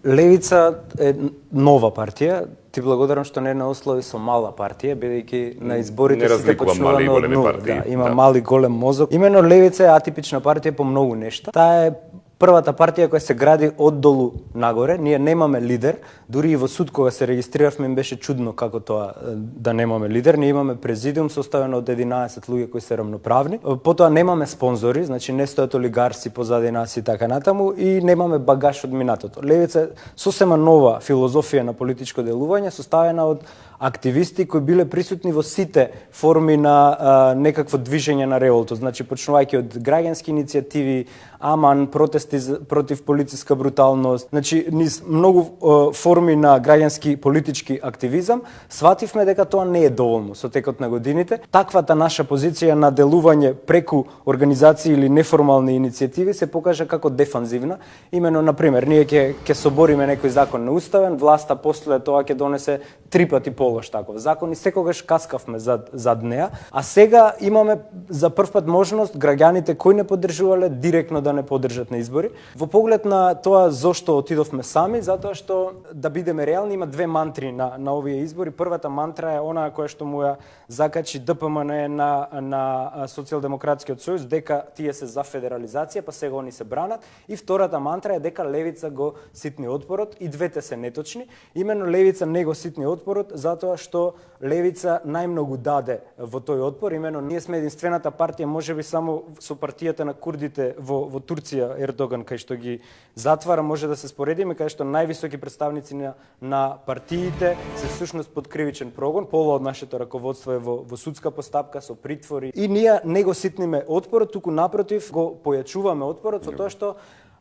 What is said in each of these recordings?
Левица е нова партија. Ти благодарам што не наослови со мала партија, бидејќи на изборите сите почнуваме од нула. Да, има мали голем мозок. Имено Левица е атипична партија по многу нешта. Таа е првата партија која се гради од долу нагоре. Ние немаме лидер, дури и во суд кога се регистриравме им беше чудно како тоа да немаме лидер. Ние имаме президиум составен од 11 луѓе кои се рамноправни. Потоа немаме спонзори, значи не стојат олигарси позади нас и така натаму, и немаме багаж од минатото. Левица е сосема нова филозофија на политичко делување, составена од активисти кои биле присутни во сите форми на некакво движење на револтот, значи почнувајќи од граѓански иницијативи, аман, протести против полициска бруталност, значи низ многу форми на граѓански политички активизам, свативме дека тоа не е доволно со текот на годините. Таквата наша позиција на делување преку организации или неформални иницијативи се покажа како дефанзивна. Имено, на пример, ние ќе собориме некој закон неуставен, власта после тоа ќе донесе 3 пати полош таков закон и секогаш каскавме зад неа, а сега имаме за прв пат можност граѓаните кои не поддржувале директно да не поддржат на избори. Во поглед на тоа зошто отидовме сами, затоа што, да бидеме реални, има две мантри на овие избори. Првата мантра е онаа која што му ја закачи ДПМН на Социјалдемократскиот сојуз, дека тие се за федерализација, па сега они се бранат. И втората мантра е дека Левица го ситни отпорот, и двете се неточни. Именно Левица не го ситни отпорот, затоа што Левица најмногу даде во тој отпор. Именно ние сме единствената партија, можеби само со партијата на курдите во Турција, Ердоган, кај што ги затвара, може да се споредиме, кај што највисоки представници на партиите се всушност под кривичен прогон, пола од нашето раководство е во судска постапка со притвори. И ние не го ситниме отпорот, туку напротив го појачуваме отпорот со тоа што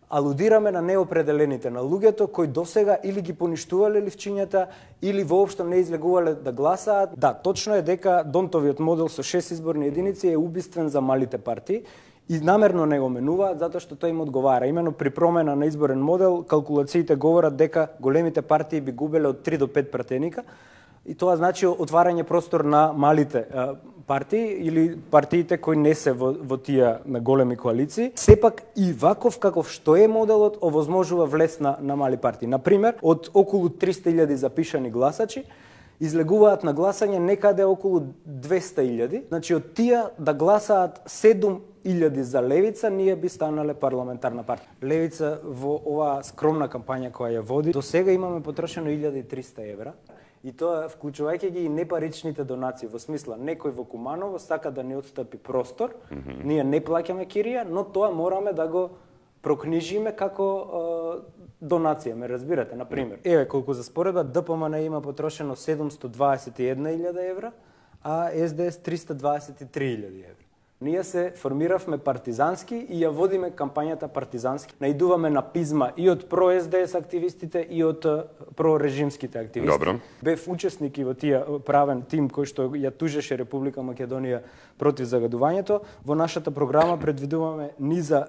алудираме на неопределените, на луѓето кои досега или ги поништувале ливчињата, или воопшто не излегувале да гласаат. Да, точно е дека Донтовиот модел со 6 изборни единици е убиствен за малите партии, и намерно не го менуваат, затоа што тој им одговара. Имено при промена на изборен модел, калкулациите говорат дека големите партии би губеле од 3 до 5 пратеника, и тоа значи отварање простор на малите партии или партиите кои не се во тие големи коалиции. Сепак и ваков каков што е моделот овозможува влез на мали партии. Например, од околу 300.000 запишани гласачи, излегуваат на гласање некаде околу 200.000. Значи од тие да гласаат 7.000 за Левица, ние би станале парламентарна партија. Левица во оваа скромна кампања која ја води, до сега имаме потрошено 1300 евра. И тоа вклучувајќи ги и непаричните донации, во смисла некој во Куманово сака да не отстапи простор, ние не плаќаме кирија, но тоа мораме да го прокнижиме како донација, ме разбирате, на пример. Еве колку за споредба, ДПМН има потрошено 721.000 евра, а СДС 323.000 евра. Ние се формиравме партизански и ја водиме кампањата партизански. Наидуваме на пизма и од про-СДС активистите и од прорежимските активисти. Добро. Бев учесник и во тие правен тим кој што ја тужеше Република Македонија против загадувањето. Во нашата програма предвидуваме низа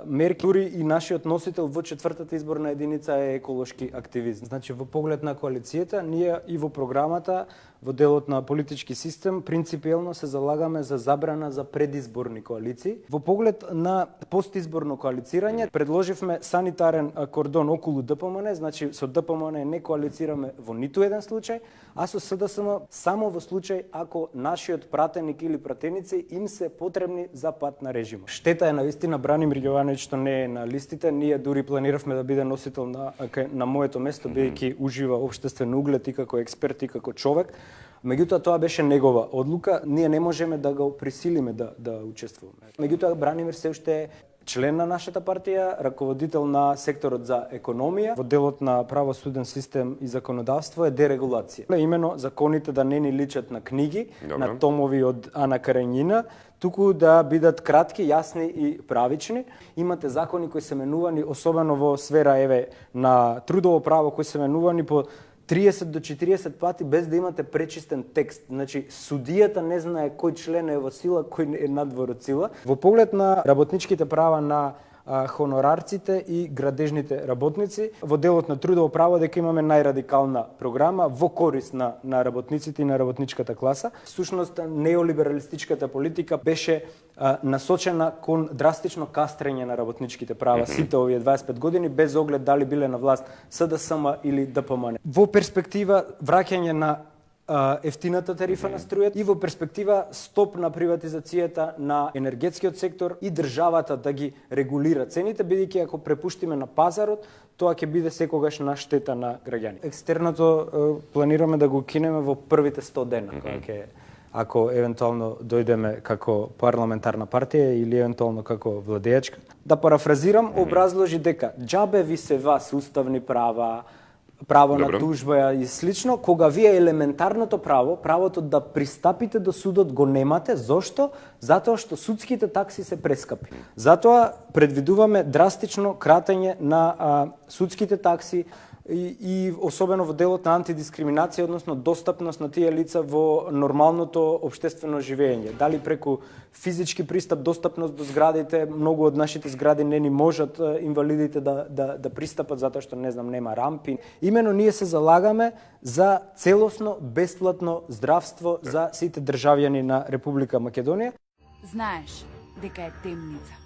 мерки, дури и нашиот носител во 4-та изборна единица е еколошки активист. Значи во поглед на коалицијата, ние и во програмата, во делот на политички систем, принципиелно се залагаме за забрана за предизборни коалиции. Во поглед на постизборно коалицирање, предложивме санитарен кордон околу ДПМН, значи со ДПМН не коалицираме во ниту еден случај, а со СДСМ само во случај ако нашиот пратеник или пратеници им се потребни за пат на режимот. Штета е навистина Бранимир Јовановиќ што не е на листите. Ние дури планиравме да биде носител на моето место, бидејќи ужива општествен углед и како експерт и како човек. Меѓутоа тоа беше негова одлука, ние не можеме да го присилиме да учествуваме. Меѓутоа Бранимир се уште е член на нашата партија, раководител на секторот за економија, во делот на правосуден систем и законодавство е дерегулација. Имено законите да не ни личат на книги, на томови од Ана Карењина, туку да бидат кратки, јасни и правични. Имате закони кои се менувани, особено во сфера на трудово право, кои се менувани по 30 до 40 пати без да имате пречистен текст. Значи, судијата не знае кој член е во сила, кој е надвор од сила. Во поглед на работничките права на хонорарците и градежните работници. Во делот на трудово право дека имаме најрадикална програма во корист на работниците и на работничката класа. Всушност, неолибералистичката политика беше насочена кон драстично кастрење на работничките права сите овие 25 години, без оглед дали биле на власт СДСМ или ДПМН. Во перспектива враќање на ефтината тарифа на струјата и во перспектива стоп на приватизацијата на енергетскиот сектор и државата да ги регулира цените, бидејќи ако препуштиме на пазарот, тоа ќе биде секогаш на штета на граѓани. Екстерното планираме да го кинеме во првите 100 дена, ако евентуално дојдеме како парламентарна партија или евентуално како владеачка. Да парафразирам, образложи дека џабе ви се вас уставни права, право на тужба и слично, кога вие елементарното право, правото да пристапите до судот го немате. Зошто? Затоа што судските такси се прескапи. Затоа предвидуваме драстично кратење на судските такси и особено во делот на антидискриминација, односно достапност на тие лица во нормалното општествено живење. Дали преку физички пристап, достапност до зградите, многу од нашите згради не ни можат инвалидите да пристапат затоа што нема рампи. Имено ние се залагаме за целосно бесплатно здравство за сите државјани на Република Македонија. Знаеш дека е темница.